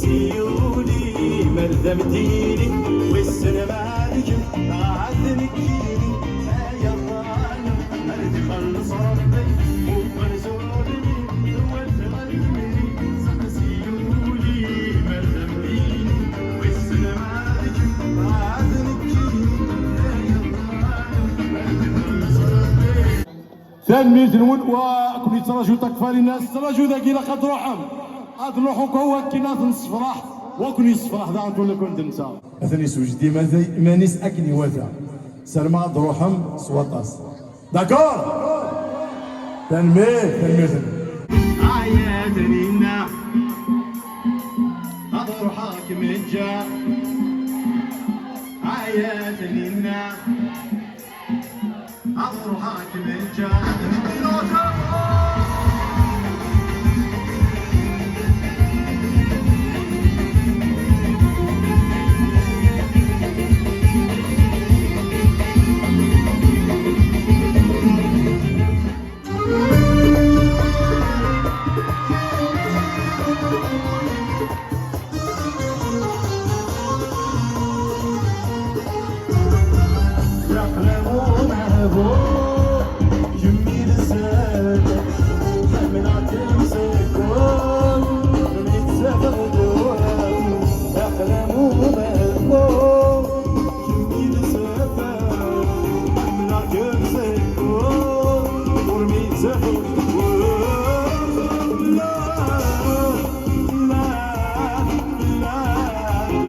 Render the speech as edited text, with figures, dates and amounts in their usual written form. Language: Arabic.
سيولي مردم ديني والسنة مالكم عدني كيني يا ظالم مرد خلص ربي ومرزولني دولت غيري سيولي مردم ديني والسنة مالكم عدني كيني يا ظالم مرد خلص ربي. ثاني جنون وكم يتراجعوا تكفى الناس تراجعوا ذاك إلى قد روحهم قد روحوا هو كي ناس نصفرح وكن يصفرح ذا نقول لكم انت مثلا يسوجدي مانيس اكني وفا سلمى قد روحهم سواطاس داكور تنمير عياتنينا قد روحك من جا عياتنينا قد روحك من جا لا